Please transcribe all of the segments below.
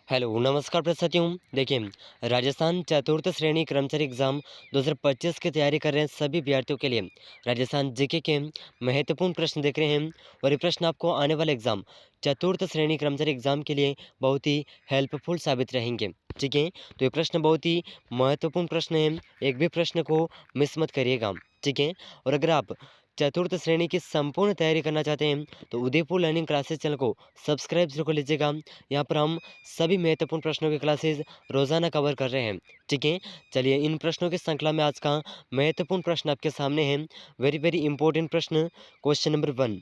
Hello नमस्कार प्रस्तुतियों। देखिए, राजस्थान चतुर्थ श्रेणी कर्मचारी एग्जाम 2025 की तैयारी कर रहे हैं सभी अभ्यर्थियों के लिए राजस्थान जीके के महत्वपूर्ण प्रश्न देख रहे हैं। और ये प्रश्न आपको आने वाले एग्जाम चतुर्थ श्रेणी कर्मचारी एग्जाम के लिए बहुत ही हेल्पफुल साबित रहेंगे। ठीक है, तो ये प्रश्न बहुत ही महत्वपूर्ण प्रश्न है, एक भी प्रश्न को मिस मत करिएगा। ठीक है, और अगर आप चतुर्थ श्रेणी की संपूर्ण तैयारी करना चाहते हैं तो उदयपुर लर्निंग क्लासेस चैनल को सब्सक्राइब जरूर कर लीजिएगा। यहाँ पर हम सभी महत्वपूर्ण प्रश्नों की क्लासेस रोजाना कवर कर रहे हैं। ठीक है, चलिए इन प्रश्नों की श्रृंखला में आज का महत्वपूर्ण प्रश्न आपके सामने है। वेरी वेरी इंपॉर्टेंट प्रश्न, क्वेश्चन नंबर 1।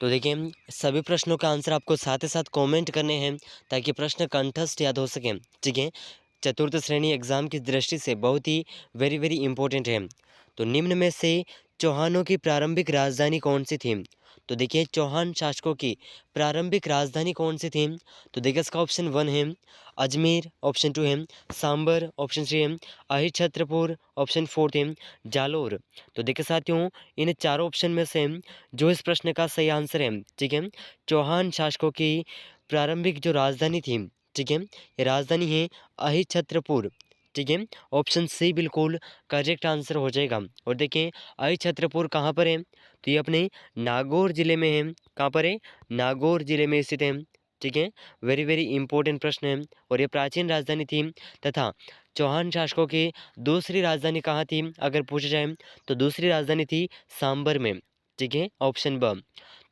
तो देखिए, सभी प्रश्नों का आंसर आपको साथ ही साथ कमेंट करने हैं ताकि प्रश्न कंठस्थ याद हो सके। ठीक है, चतुर्थ श्रेणी एग्जाम की दृष्टि से बहुत ही वेरी वेरी इंपॉर्टेंट है। तो निम्न में से चौहानों की प्रारंभिक राजधानी कौन सी थी? तो देखिए, चौहान शासकों की प्रारंभिक राजधानी कौन सी थी? तो देखिए, इसका ऑप्शन 1 है अजमेर, ऑप्शन 2 है सांबर, ऑप्शन 3 है अहिछत्रपुर, ऑप्शन 4 है जालोर। तो देखिए साथियों, इन चारों ऑप्शन में से जो इस प्रश्न का सही आंसर है, ठीक है, चौहान शासकों की प्रारंभिक जो राजधानी थी, ठीक है, ये राजधानी है अहिछत्रपुर। ठीक है, ऑप्शन सी बिल्कुल करेक्ट आंसर हो जाएगा। और देखें, अहिछत्रपुर कहाँ पर है? तो ये अपने नागौर जिले में है। कहाँ पर है? नागौर जिले में स्थित है। ठीक है, वेरी वेरी इंपॉर्टेंट प्रश्न है। और ये प्राचीन राजधानी थी तथा चौहान शासकों की दूसरी राजधानी कहाँ थी अगर पूछा जाए तो दूसरी राजधानी थी सांबर में। ठीक है, ऑप्शन ब।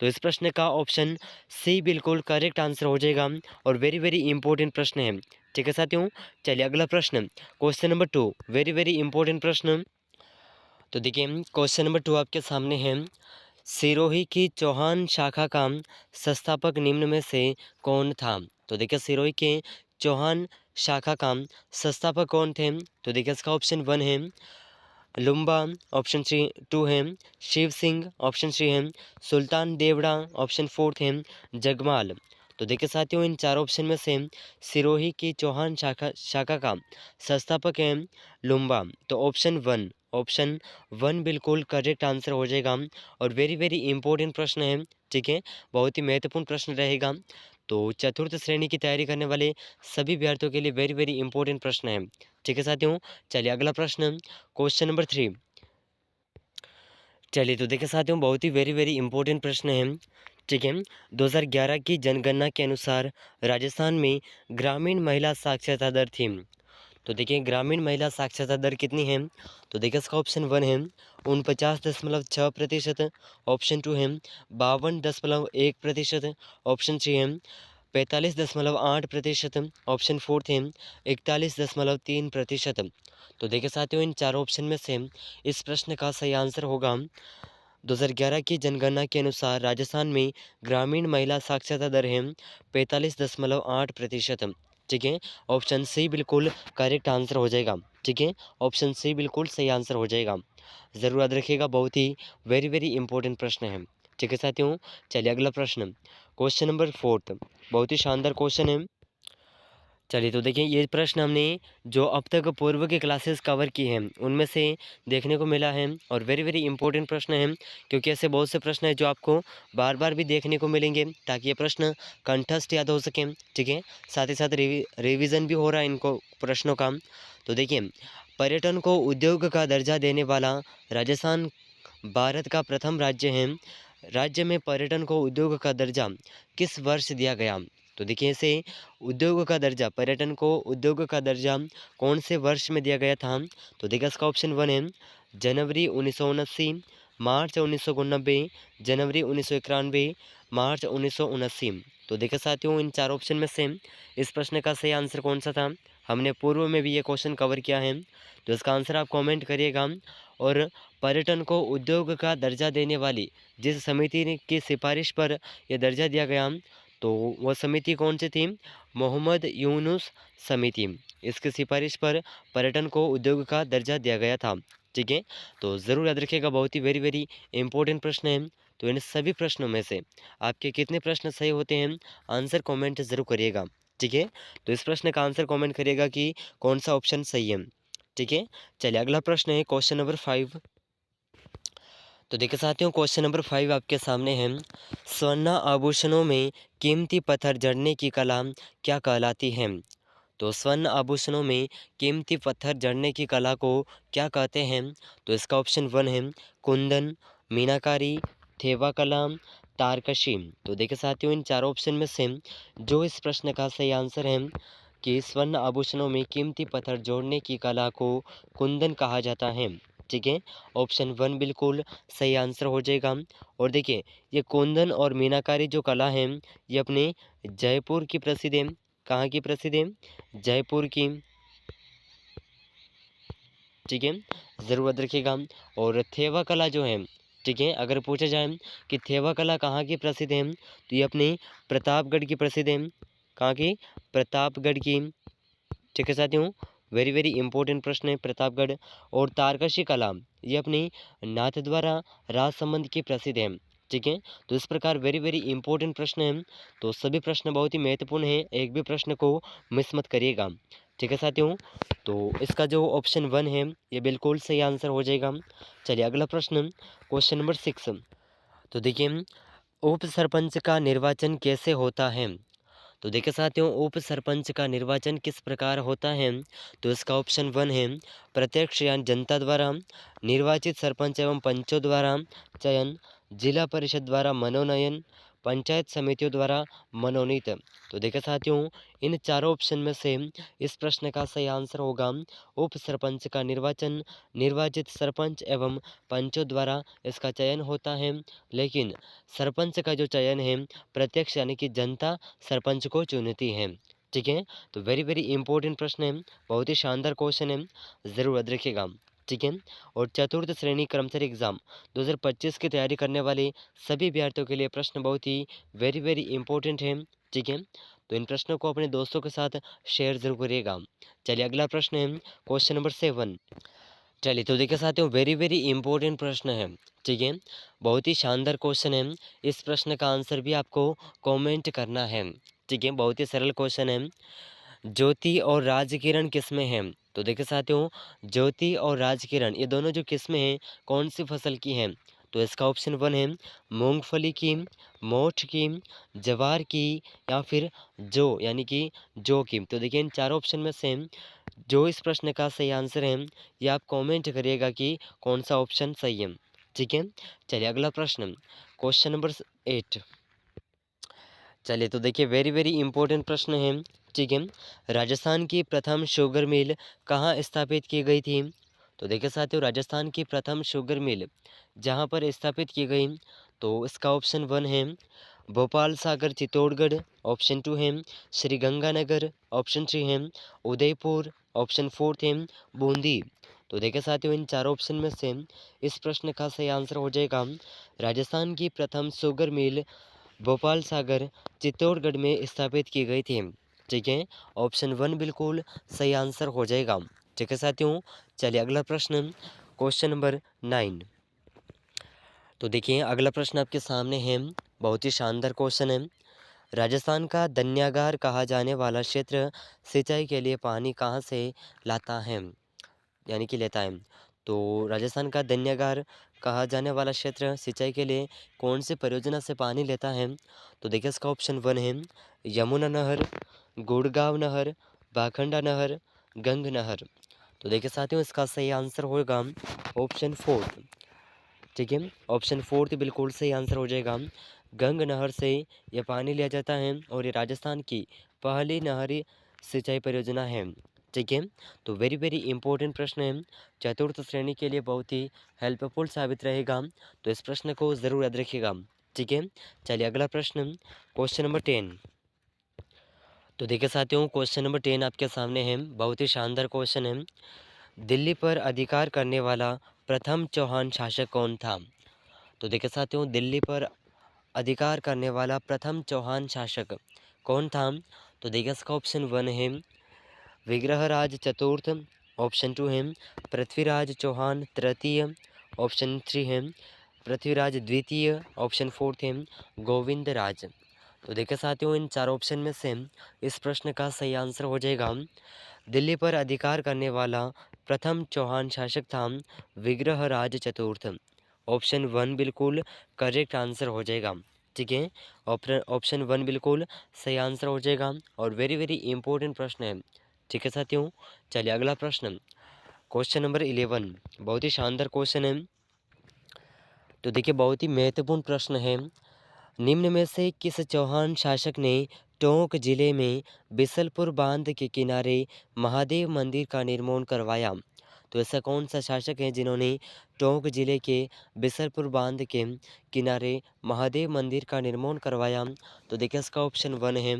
तो इस प्रश्न का ऑप्शन सी बिल्कुल करेक्ट आंसर हो जाएगा और वेरी वेरी इंपॉर्टेंट प्रश्न है। ठीक है साथियों, चलिए अगला प्रश्न, question number 2, very very important प्रश्न। तो देखिए, क्वेश्चन नंबर 2 आपके सामने है। सिरोही की चौहान शाखा का संस्थापक निम्न में से कौन था? तो देखिए, सिरोही के चौहान शाखा का संस्थापक कौन थे? तो देखिए, इसका ऑप्शन 1 है लुम्बा, ऑप्शन 2 है शिव सिंह, ऑप्शन 3 है सुल्तान देवड़ा, ऑप्शन 4 है जगमाल। तो देखिए साथियों, इन चार ऑप्शन में से सिरोही की चौहान शाखा का संस्थापक है लुम्बा। तो ऑप्शन 1 बिल्कुल करेक्ट आंसर हो जाएगा और वेरी वेरी इंपॉर्टेंट प्रश्न है। ठीक है, बहुत ही महत्वपूर्ण प्रश्न रहेगा। तो चतुर्थ श्रेणी की तैयारी करने वाले सभी अभ्यर्थियों के लिए वेरी वेरी इंपॉर्टेंट प्रश्न है। ठीक है साथियों, चलिए अगला प्रश्न, क्वेश्चन नंबर 3। चलिए तो देखिए साथियों, बहुत ही वेरी वेरी इंपॉर्टेंट प्रश्न है। ठीक है, 2011 की जनगणना के अनुसार राजस्थान में ग्रामीण महिला साक्षरता दर थी। तो देखिए, ग्रामीण महिला साक्षरता दर कितनी है? तो देखिए, इसका ऑप्शन 1 है 49.6%, ऑप्शन 2 है 52.1%, ऑप्शन 3 है 45.8%, ऑप्शन 4 है 41.3%। तो देखिए साथियों, इन चारों ऑप्शन में से इस प्रश्न का सही आंसर होगा 2011 की जनगणना के अनुसार राजस्थान में ग्रामीण महिला साक्षरता दर है 45.8%। ठीक है, ऑप्शन सी बिल्कुल करेक्ट आंसर हो जाएगा। ठीक है, ऑप्शन सी बिल्कुल सही आंसर हो जाएगा। ज़रूर याद रखिएगा, बहुत ही वेरी वेरी इंपॉर्टेंट प्रश्न है। ठीक है साथियों, चलिए अगला प्रश्न, क्वेश्चन नंबर 4, बहुत ही शानदार क्वेश्चन है। चलिए तो देखिए, ये प्रश्न हमने जो अब तक पूर्व की क्लासेस कवर की हैं उनमें से देखने को मिला है और वेरी वेरी इंपॉर्टेंट प्रश्न है, क्योंकि ऐसे बहुत से प्रश्न हैं जो आपको बार बार भी देखने को मिलेंगे ताकि ये प्रश्न कंठस्थ याद हो सकें। ठीक है, साथ ही साथ रिवीजन भी हो रहा है इनको प्रश्नों का। तो देखिए, पर्यटन को उद्योग का दर्जा देने वाला राजस्थान भारत का प्रथम राज्य है। राज्य में पर्यटन को उद्योग का दर्जा किस वर्ष दिया गया? तो देखिए, इसे उद्योग का दर्जा, पर्यटन को उद्योग का दर्जा कौन से वर्ष में दिया गया था? तो देखिए, इसका ऑप्शन 1 है जनवरी 1979, मार्च 1989, जनवरी 1991, मार्च 1979। तो देखिए साथियों, इन चार ऑप्शन में से इस प्रश्न का सही आंसर कौन सा था? हमने पूर्व में भी ये क्वेश्चन कवर किया है, तो इसका आंसर आप कमेंट करिएगा। और पर्यटन को उद्योग का दर्जा देने वाली जिस समिति की सिफारिश पर यह दर्जा दिया गया, तो वह समिति कौन सी थी? मोहम्मद यूनुस समिति। इसकी सिफारिश पर पर्यटन को उद्योग का दर्जा दिया गया था। ठीक है, तो ज़रूर याद रखिएगा, बहुत ही वेरी वेरी इंपॉर्टेंट प्रश्न है। तो इन सभी प्रश्नों में से आपके कितने प्रश्न सही होते हैं, आंसर कमेंट ज़रूर करिएगा। ठीक है, तो इस प्रश्न का आंसर कमेंट करिएगा कि कौन सा ऑप्शन सही है। ठीक है, चलिए अगला प्रश्न है क्वेश्चन नंबर 5। तो देखिए साथियों, क्वेश्चन नंबर 5 आपके सामने है। स्वर्ण आभूषणों में कीमती पत्थर जड़ने की कला क्या कहलाती है? तो स्वर्ण आभूषणों में कीमती पत्थर जड़ने की कला को क्या कहते हैं? तो इसका ऑप्शन 1 है कुंदन, मीनाकारी, थेवा कला, तारकशी। तो देखिए साथियों, इन चारों ऑप्शन में से जो इस प्रश्न का सही आंसर है कि स्वर्ण आभूषणों में कीमती पत्थर जोड़ने की कला को कुंदन कहा जाता है। ठीक है, ऑप्शन 1 बिल्कुल सही आंसर हो जाएगा। और देखिए, ये कुंदन और मीनाकारी जो कला है, ये अपने जयपुर की प्रसिद्ध है। कहाँ की प्रसिद्ध है? जयपुर की। ठीक है, ज़रूर याद रखिएगा। और थेवा कला जो है, ठीक है, अगर पूछा जाए कि थेवा कला कहाँ की प्रसिद्ध है, तो ये अपने प्रतापगढ़ की प्रसिद्ध है। कहाँ की? प्रतापगढ़ की। ठीक है साथियों, वेरी वेरी इंपॉर्टेंट प्रश्न है प्रतापगढ़। और तारकशी कला, ये अपनी नाथद्वारा राजसमंद की प्रसिद्ध है। ठीक है, तो इस प्रकार वेरी वेरी इंपॉर्टेंट प्रश्न है। तो सभी प्रश्न बहुत ही महत्वपूर्ण है, एक भी प्रश्न को मिस मत करिएगा। ठीक है साथियों, तो इसका जो ऑप्शन 1 है, ये बिल्कुल सही आंसर हो जाएगा। चलिए अगला प्रश्न, क्वेश्चन नंबर 6। तो देखिए, उप सरपंच का निर्वाचन कैसे होता है? तो देखिए साथियों, उप सरपंच का निर्वाचन किस प्रकार होता है? तो इसका ऑप्शन 1 है प्रत्यक्ष यानी जनता द्वारा, निर्वाचित सरपंच एवं पंचों द्वारा चयन, जिला परिषद द्वारा मनोनयन, पंचायत समितियों द्वारा मनोनीत। तो देखिए साथियों, इन चारों ऑप्शन में से इस प्रश्न का सही आंसर होगा उप सरपंच का निर्वाचन निर्वाचित सरपंच एवं पंचों द्वारा इसका चयन होता है। लेकिन सरपंच का जो चयन है, प्रत्यक्ष यानी कि जनता सरपंच को चुनती है। ठीक है, तो वेरी वेरी इंपॉर्टेंट प्रश्न है, बहुत ही शानदार क्वेश्चन है, ज़रूर याद रखिएगा। ठीक है, और चतुर्थ श्रेणी कर्मचारी एग्जाम 2025 की तैयारी करने वाले सभी अभ्यर्थियों के लिए प्रश्न बहुत ही वेरी वेरी इंपॉर्टेंट है। ठीक है, तो इन प्रश्नों को अपने दोस्तों के साथ शेयर जरूर करिएगा। चलिए अगला प्रश्न है क्वेश्चन नंबर 7। चलिए तो देखिए साथियों, वेरी वेरी इंपॉर्टेंट प्रश्न है। ठीक है, बहुत ही शानदार क्वेश्चन है। इस प्रश्न का आंसर भी आपको कमेंट करना है। ठीक है, बहुत ही सरल क्वेश्चन है। ज्योति और राज किरण किस्में हैं? तो देखिए साथियों, ज्योति और राज किरण ये दोनों जो किस्में हैं, कौन सी फसल की हैं? तो इसका ऑप्शन 1 है मूंगफली की, मोठ की, जवार की, या फिर जौ यानी कि जौ की। तो देखिए, इन चारों ऑप्शन में से जो इस प्रश्न का सही आंसर है, ये आप कमेंट करिएगा कि कौन सा ऑप्शन सही है। ठीक है, चलिए अगला प्रश्न, क्वेश्चन नंबर 8। चलिए तो देखिए, वेरी वेरी इंपॉर्टेंट प्रश्न है। ठीक है, राजस्थान की प्रथम शुगर मिल कहाँ स्थापित की गई थी? तो देखिए साथियों, राजस्थान की प्रथम शुगर मिल जहाँ पर स्थापित की गई, तो इसका ऑप्शन 1 है भोपाल सागर चित्तौड़गढ़, ऑप्शन 2 है श्रीगंगानगर, ऑप्शन 3 है उदयपुर, ऑप्शन 4 है बूंदी। तो देखिए साथियों, इन चारों ऑप्शन में से इस प्रश्न का सही आंसर हो जाएगा राजस्थान की प्रथम शुगर मिल भोपाल सागर चित्तौड़गढ़ में स्थापित की गई थी। ठीक है, ऑप्शन 1 बिल्कुल सही आंसर हो जाएगा। ठीक है साथियों, चलिए अगला प्रश्न, क्वेश्चन नंबर 9। तो देखिए, अगला प्रश्न आपके सामने है, बहुत ही शानदार क्वेश्चन है। राजस्थान का धन्यागार कहा जाने वाला क्षेत्र सिंचाई के लिए पानी कहाँ से लाता है, यानी कि लेता है? तो राजस्थान का धन्यागार कहा जाने वाला क्षेत्र सिंचाई के लिए कौन सी परियोजना से पानी लेता है? तो देखिए, इसका ऑप्शन 1 है यमुना नहर, गुड़गांव नहर, भाखंडा नहर, गंग नहर। तो देखिए साथियों, इसका सही आंसर होगा ऑप्शन 4। ठीक है, ऑप्शन 4 बिल्कुल सही आंसर हो जाएगा। गंग नहर से यह पानी लिया जाता है और ये राजस्थान की पहली नहरी सिंचाई परियोजना है। ठीक है, तो वेरी वेरी इंपॉर्टेंट प्रश्न है, चतुर्थ श्रेणी के लिए बहुत ही हेल्पफुल साबित रहेगा। तो इस प्रश्न को ज़रूर याद रखिएगा। ठीक है, चलिए अगला प्रश्न, क्वेश्चन नंबर 10। तो देखिए साथियों, क्वेश्चन नंबर 10 आपके सामने है, बहुत ही शानदार क्वेश्चन है। दिल्ली पर अधिकार करने वाला प्रथम चौहान शासक कौन था? तो देखिए साथियों, दिल्ली पर अधिकार करने वाला प्रथम चौहान शासक कौन था? तो देखिए, इसका ऑप्शन 1 है विग्रहराज चतुर्थ, ऑप्शन 2 है पृथ्वीराज चौहान तृतीय, ऑप्शन 3 है पृथ्वीराज द्वितीय, ऑप्शन 4 है गोविंद राज। तो देखिए साथियों, इन चार ऑप्शन में से इस प्रश्न का सही आंसर हो जाएगा दिल्ली पर अधिकार करने वाला प्रथम चौहान शासक था विग्रहराज चतुर्थ, ऑप्शन 1 बिल्कुल करेक्ट आंसर हो जाएगा। ठीक है, ऑप्शन 1 बिल्कुल सही आंसर हो जाएगा और वेरी वेरी इंपॉर्टेंट प्रश्न है। ठीक है साथियों, चलिए अगला प्रश्न, क्वेश्चन नंबर 11, बहुत ही शानदार क्वेश्चन है। तो देखिए बहुत ही महत्वपूर्ण प्रश्न है। निम्न में से किस चौहान शासक ने टोंक जिले में बिसलपुर बांध के किनारे महादेव मंदिर का निर्माण करवाया? तो ऐसा कौन सा शासक है जिन्होंने टोंक जिले के बिसलपुर बांध के किनारे महादेव मंदिर का निर्माण करवाया? तो देखिए इसका ऑप्शन 1 है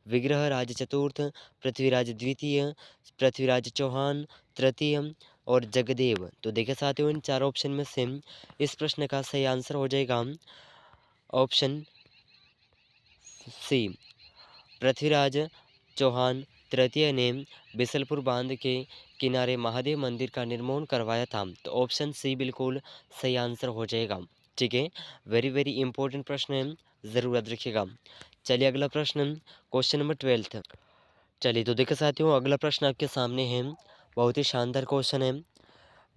विग्रहराज चतुर्थ, पृथ्वीराज द्वितीय, पृथ्वीराज चौहान तृतीय और जगदेव। तो देखिए साथियों इन चार ऑप्शन में से इस प्रश्न का सही आंसर हो जाएगा ऑप्शन सी, पृथ्वीराज चौहान तृतीय ने बिसलपुर बांध के किनारे महादेव मंदिर का निर्माण करवाया था। तो ऑप्शन सी बिल्कुल सही आंसर हो जाएगा। ठीक है, वेरी वेरी इंपॉर्टेंट प्रश्न है, ज़रूर याद रखिएगा। चलिए अगला प्रश्न, क्वेश्चन नंबर 12। चलिए तो देखिए साथियों अगला प्रश्न आपके सामने है, बहुत ही शानदार क्वेश्चन है।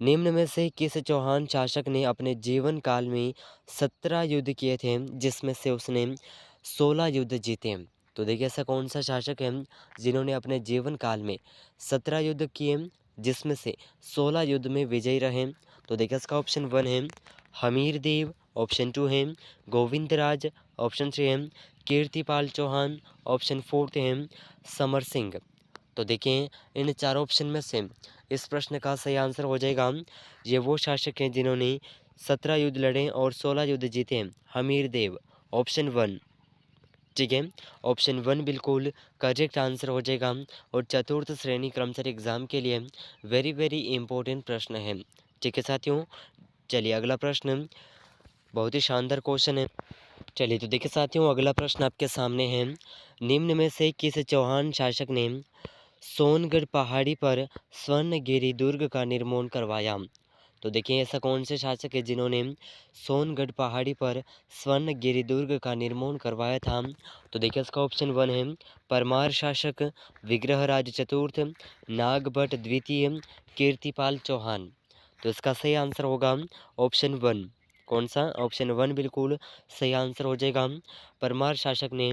निम्न में से किस चौहान शासक ने अपने जीवन काल में 17 युद्ध किए थे जिसमें से उसने 16 युद्ध जीते? तो देखिए ऐसा कौन सा शासक है जिन्होंने अपने जीवन काल में 17 युद्ध किए जिसमें से 16 युद्ध में विजयी रहे? तो देखिए इसका ऑप्शन 1 है हमीर देव, ऑप्शन 2 है गोविंदराज, ऑप्शन 3 है कीर्तिपाल चौहान, ऑप्शन 4 है समर सिंह। तो देखें इन चार ऑप्शन में से इस प्रश्न का सही आंसर हो जाएगा, ये वो शासक हैं जिन्होंने 17 युद्ध लड़े और 16 युद्ध जीते हैं, हमीर देव, ऑप्शन 1। ठीक है, ऑप्शन 1 बिल्कुल करेक्ट आंसर हो जाएगा और चतुर्थ श्रेणी कर्मचारी एग्जाम के लिए वेरी वेरी इंपॉर्टेंट प्रश्न है। ठीक है साथियों, चलिए अगला प्रश्न, बहुत ही शानदार क्वेश्चन है। चलिए तो देखिए साथियों अगला प्रश्न आपके सामने है। निम्न में से किस चौहान शासक ने सोनगढ़ पहाड़ी पर स्वर्णगिरी दुर्ग का निर्माण करवाया? तो देखिए ऐसा कौन से शासक है जिन्होंने सोनगढ़ पहाड़ी पर स्वर्णगिरी दुर्ग का निर्माण करवाया था? तो देखिए इसका ऑप्शन 1 है परमार शासक, विग्रहराज चतुर्थ, नागभट्ट द्वितीय, कीर्तिपाल चौहान। तो इसका सही आंसर होगा ऑप्शन 1। कौन सा? ऑप्शन 1 बिल्कुल सही आंसर हो जाएगा। परमार शासक ने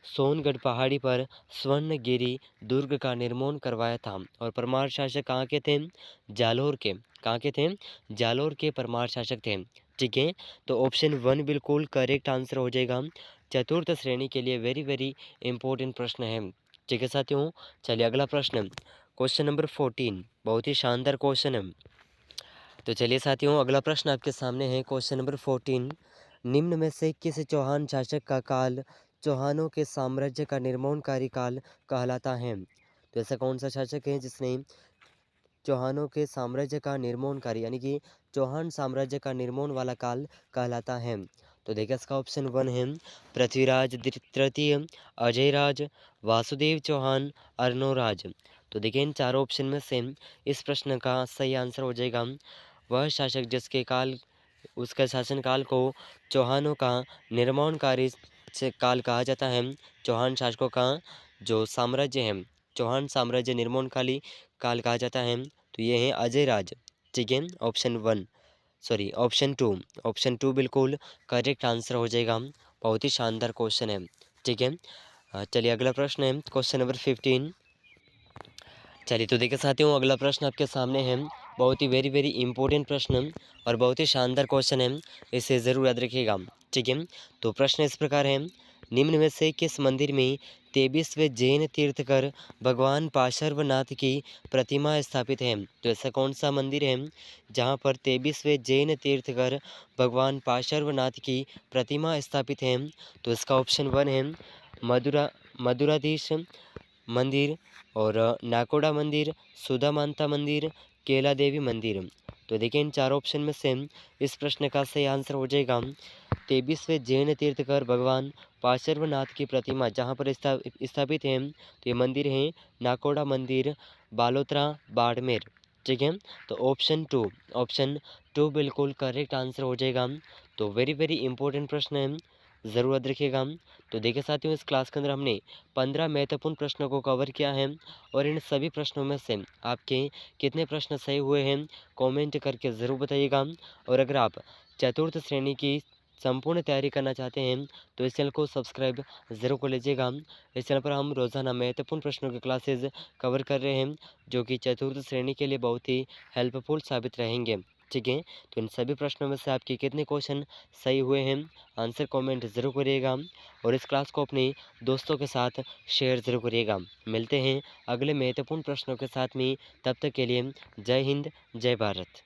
सोनगढ़ पहाड़ी पर स्वर्णगिरी दुर्ग का निर्माण करवाया था और परमार शासक कहाँ के थे? जालोर के। कहाँ के थे? जालोर के परमार शासक थे। ठीक है, तो ऑप्शन 1 बिल्कुल करेक्ट आंसर हो जाएगा। चतुर्थ श्रेणी के लिए वेरी वेरी इंपॉर्टेंट प्रश्न है। ठीक है साथियों, चलिए अगला प्रश्न, क्वेश्चन नंबर 14, बहुत ही शानदार क्वेश्चन है। तो चलिए साथियों अगला प्रश्न आपके सामने है, क्वेश्चन नंबर 14। निम्न में से किस चौहान शासक का काल चौहानों के साम्राज्य का निर्माणकारी काल कहलाता है? तो ऐसा कौन सा शासक है जिसने चौहानों के साम्राज्य का निर्माणकारी यानी कि चौहान साम्राज्य का निर्माण वाला काल कहलाता है? तो देखिए इसका ऑप्शन 1 है पृथ्वीराज तृतीय, अजयराज, वासुदेव चौहान, अर्नोराज। तो देखिए इन चारों ऑप्शन में से इस प्रश्न का सही आंसर हो जाएगा वह शासक जिसके काल उसका शासनकाल को चौहानों का निर्माणकारी से काल कहा जाता है। चौहान शासकों का जो साम्राज्य है चौहान साम्राज्य निर्माणकाली काल कहा जाता है। तो ये है अजय राज। ठीक है, ऑप्शन 1 सॉरी ऑप्शन 2, ऑप्शन 2 बिल्कुल करेक्ट आंसर हो जाएगा। बहुत ही शानदार क्वेश्चन है। ठीक है, चलिए अगला प्रश्न है, क्वेश्चन नंबर 15। चलिए तो देखिए साथियों अगला प्रश्न आपके सामने है, बहुत ही वेरी वेरी इंपॉर्टेंट प्रश्न और बहुत ही शानदार क्वेश्चन है, इसे ज़रूर याद रखिएगा। ठीक है, तो प्रश्न इस प्रकार है, निम्न में से किस मंदिर में 23वें जैन तीर्थकर भगवान पार्श्वनाथ की प्रतिमा स्थापित है? तो ऐसा कौन सा मंदिर है जहाँ पर 23वें जैन तीर्थकर भगवान पार्श्वनाथ की प्रतिमा स्थापित है? तो इसका ऑप्शन 1 है मधुराधीश मंदिर और नाकोड़ा मंदिर, सुधा माता मंदिर, केला देवी मंदिर। तो देखिए इन चार ऑप्शन में से इस प्रश्न का सही आंसर हो जाएगा 23वें जैन तीर्थकर भगवान पार्श्वनाथ की प्रतिमा जहाँ पर स्थापित है। तो ये मंदिर है नाकोड़ा मंदिर, बालोतरा, बाड़मेर। ठीक है, तो ऑप्शन टू बिल्कुल करेक्ट आंसर हो जाएगा। तो वेरी वेरी इंपॉर्टेंट प्रश्न है, ज़रूर याद रखिएगा। तो देखिए साथियों इस क्लास के अंदर हमने 15 महत्वपूर्ण प्रश्नों को कवर किया है और इन सभी प्रश्नों में से आपके कितने प्रश्न सही हुए हैं कमेंट करके ज़रूर बताइएगा। और अगर आप चतुर्थ श्रेणी की संपूर्ण तैयारी करना चाहते हैं तो इस चैनल को सब्सक्राइब ज़रूर कर लीजिएगा। इस चैनल पर हम रोज़ाना महत्वपूर्ण प्रश्नों की क्लासेस कवर कर रहे हैं जो कि चतुर्थ श्रेणी के लिए बहुत ही हेल्पफुल साबित रहेंगे। ठीक है, तो इन सभी प्रश्नों में से आपके कितने क्वेश्चन सही हुए हैं आंसर कमेंट ज़रूर करिएगा और इस क्लास को अपने दोस्तों के साथ शेयर ज़रूर करिएगा। मिलते हैं अगले महत्वपूर्ण प्रश्नों के साथ में, तब तक के लिए जय हिंद जय भारत।